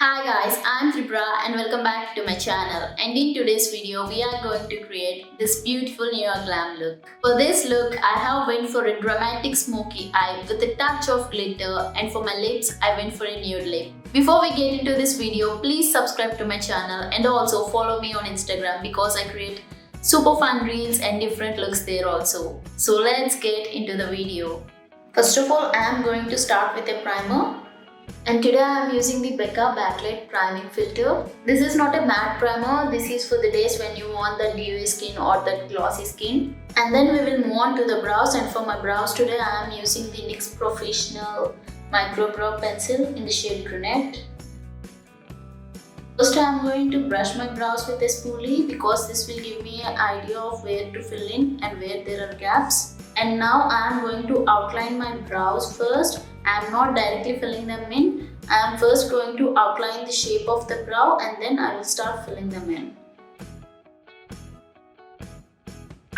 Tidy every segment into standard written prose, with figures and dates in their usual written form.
Hi guys, I'm Tripura and welcome back to my channel. And in today's video, we are going to create this beautiful new glam look. For this look, I have went for a dramatic smoky eye with a touch of glitter, and for my lips, I went for a nude lip. Before we get into this video, please subscribe to my channel and also follow me on Instagram because I create super fun reels and different looks there also. So let's get into the video. First of all, I am going to start with a primer. And today I am using the Becca Backlight Priming Filter. This is not a matte primer, this is for the days when you want that dewy skin or that glossy skin. And then we will move on to the brows, and for my brows today I am using the NYX Professional Micro Brow Pencil in the shade Brunette. First I am going to brush my brows with a spoolie because this will give me an idea of where to fill in and where there are gaps. And now I am going to outline my brows first. I am not directly filling them in. I am first going to outline the shape of the brow and then I will start filling them in.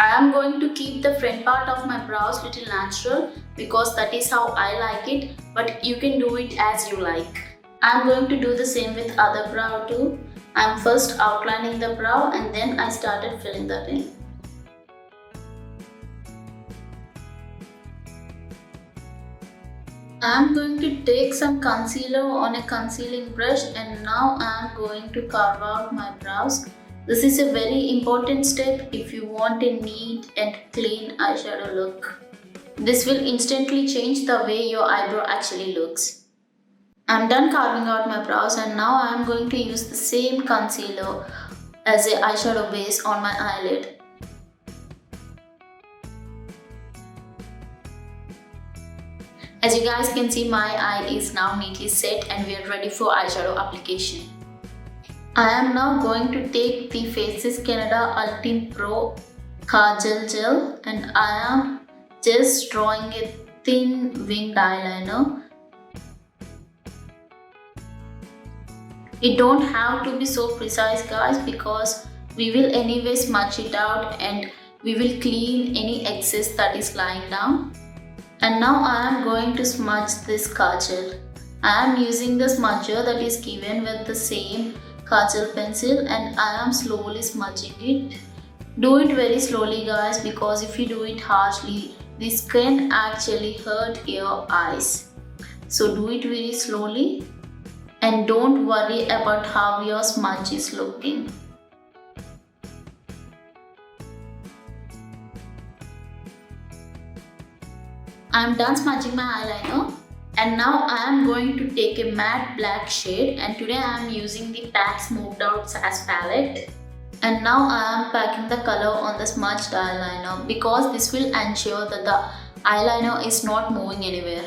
I am going to keep the front part of my brows little natural because that is how I like it, but you can do it as you like. I am going to do the same with other brow too. I am first outlining the brow and then I started filling that in. I am going to take some concealer on a concealing brush and now I am going to carve out my brows. This is a very important step if you want a neat and clean eyeshadow look. This will instantly change the way your eyebrow actually looks. I am done carving out my brows and now I am going to use the same concealer as a eyeshadow base on my eyelid. As you guys can see, my eye is now neatly set and we are ready for eyeshadow application. I am now going to take the Faces Canada Ultimate Pro Kajal Gel and I am just drawing a thin winged eyeliner. It don't have to be so precise guys because we will anyway smudge it out and we will clean any excess that is lying down. And now I am going to smudge this kajal. I am using the smudger that is given with the same kajal pencil and I am slowly smudging it. Do it very slowly guys because if you do it harshly, this can actually hurt your eyes. So do it very slowly and don't worry about how your smudge is looking. I am done smudging my eyeliner and now I am going to take a matte black shade, and today I am using the Pat Smoked Out Sass palette. And now I am packing the color on the smudged eyeliner because this will ensure that the eyeliner is not moving anywhere.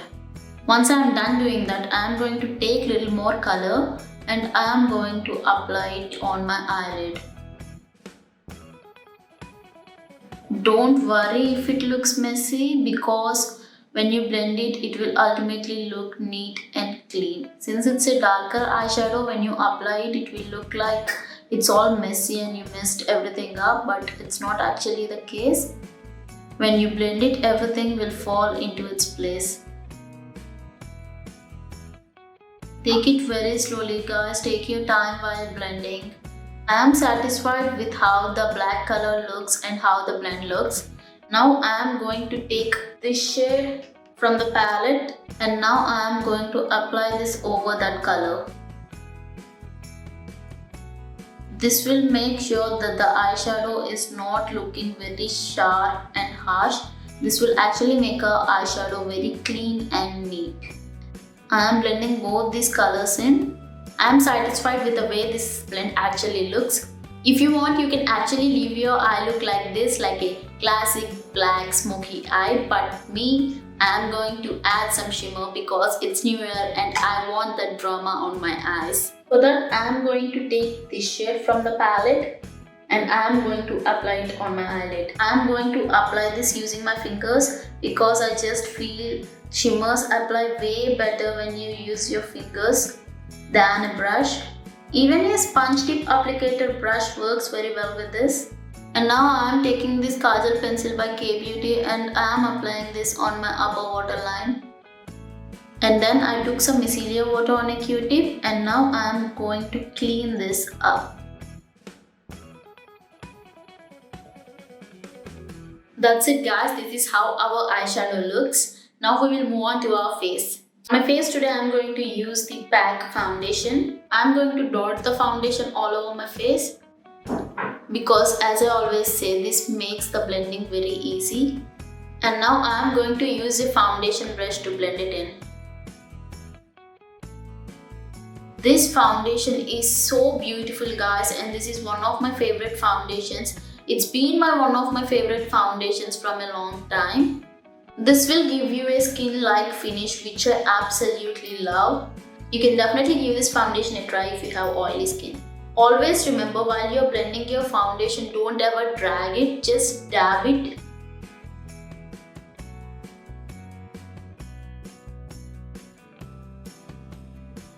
Once I am done doing that, I am going to take little more color and I am going to apply it on my eyelid. Don't worry if it looks messy because when you blend it, it will ultimately look neat and clean. Since it's a darker eyeshadow, when you apply it, it will look like it's all messy and you messed everything up, but it's not actually the case. When you blend it, everything will fall into its place. Take it very slowly guys, take your time while blending. I am satisfied with how the black color looks and how the blend looks. Now I am going to take this shade from the palette and now I am going to apply this over that color. This will make sure that the eyeshadow is not looking very sharp and harsh. This will actually make our eyeshadow very clean and neat. I am blending both these colors in. I am satisfied with the way this blend actually looks. If you want, you can actually leave your eye look like this, like a classic black smoky eye, but me, I am going to add some shimmer because it's New Year and I want that drama on my eyes. For that, I am going to take this shade from the palette and I am going to apply it on my eyelid. I am going to apply this using my fingers because I just feel shimmers apply way better when you use your fingers than a brush. Even a sponge tip applicator brush works very well with this. And now I am taking this Kajal pencil by K Beauty and I am applying this on my upper waterline. And then I took some micellar water on a Q-tip and now I am going to clean this up. That's it guys, this is how our eyeshadow looks. Now we will move on to our face. My face today I am going to use the PAC foundation. I am going to dot the foundation all over my face because as I always say, this makes the blending very easy. And now I am going to use a foundation brush to blend it in. This foundation is so beautiful guys, and this is one of my favorite foundations. It's been one of my favorite foundations from a long time. This will give you a skin-like finish which I absolutely love. You can definitely give this foundation a try if you have oily skin. Always remember, while you're blending your foundation, don't ever drag it, just dab it.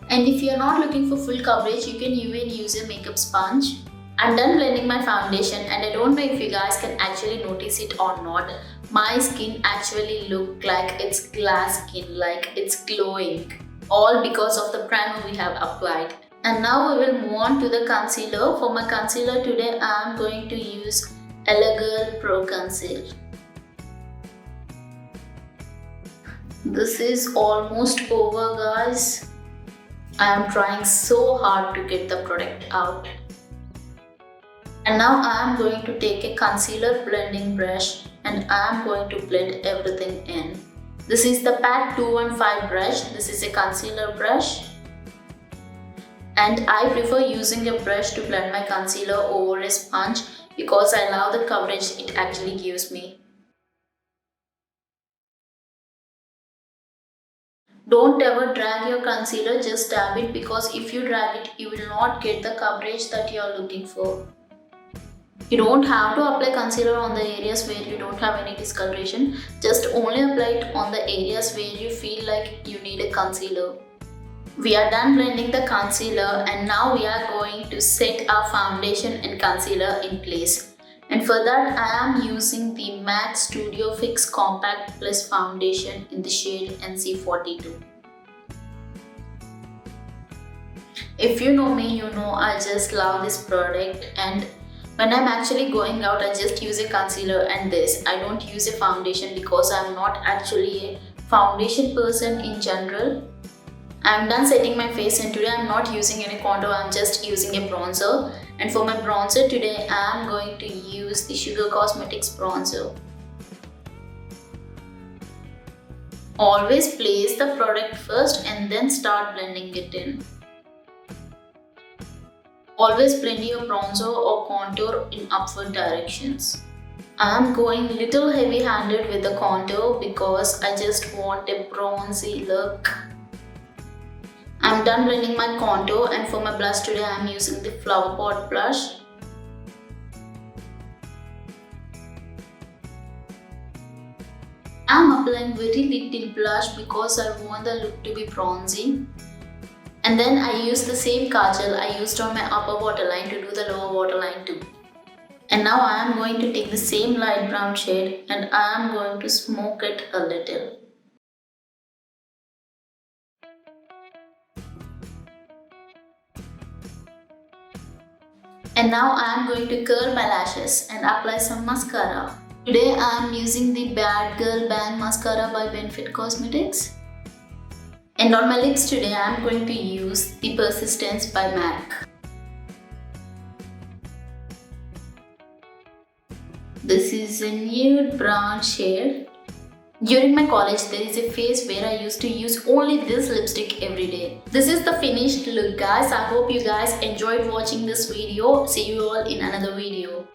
And if you're not looking for full coverage, you can even use a makeup sponge. I'm done blending my foundation and I don't know if you guys can actually notice it or not. My skin actually looks like it's glass skin, like it's glowing. All because of the primer we have applied. And now we will move on to the concealer. For my concealer today, I am going to use Elegirl Pro Conceal. This is almost over guys. I am trying so hard to get the product out. And now I am going to take a concealer blending brush and I am going to blend everything in. This is the PAC 215 brush. This is a concealer brush. And I prefer using a brush to blend my concealer over a sponge because I love the coverage it actually gives me. Don't ever drag your concealer, just dab it, because if you drag it, you will not get the coverage that you are looking for. You don't have to apply concealer on the areas where you don't have any discoloration. Just only apply it on the areas where you feel like you need a concealer. We are done blending the concealer and now we are going to set our foundation and concealer in place. And for that I am using the MAC Studio Fix Compact Plus Foundation in the shade NC42. If you know me, you know I just love this product, and when I'm actually going out I just use a concealer and this. I don't use a foundation because I'm not actually a foundation person in general. I'm done setting my face and today I'm not using any contour, I'm just using a bronzer. And for my bronzer today, I'm going to use the Sugar Cosmetics bronzer. Always place the product first and then start blending it in. Always blend your bronzer or contour in upward directions. I'm going little heavy handed with the contour because I just want a bronzy look. I'm done blending my contour, and for my blush today I'm using the Flower Pot blush. I'm applying very little blush because I want the look to be bronzy. And then I use the same kajal I used on my upper waterline to do the lower waterline too. And now I am going to take the same light brown shade and I am going to smoke it a little. And now I am going to curl my lashes and apply some mascara. Today I am using the Bad Girl Bang Mascara by Benefit Cosmetics. And on my lips today I am going to use the Persistence by MAC. This is a nude brown shade. During my college, there is a phase where I used to use only this lipstick every day. This is the finished look guys. I hope you guys enjoyed watching this video. See you all in another video.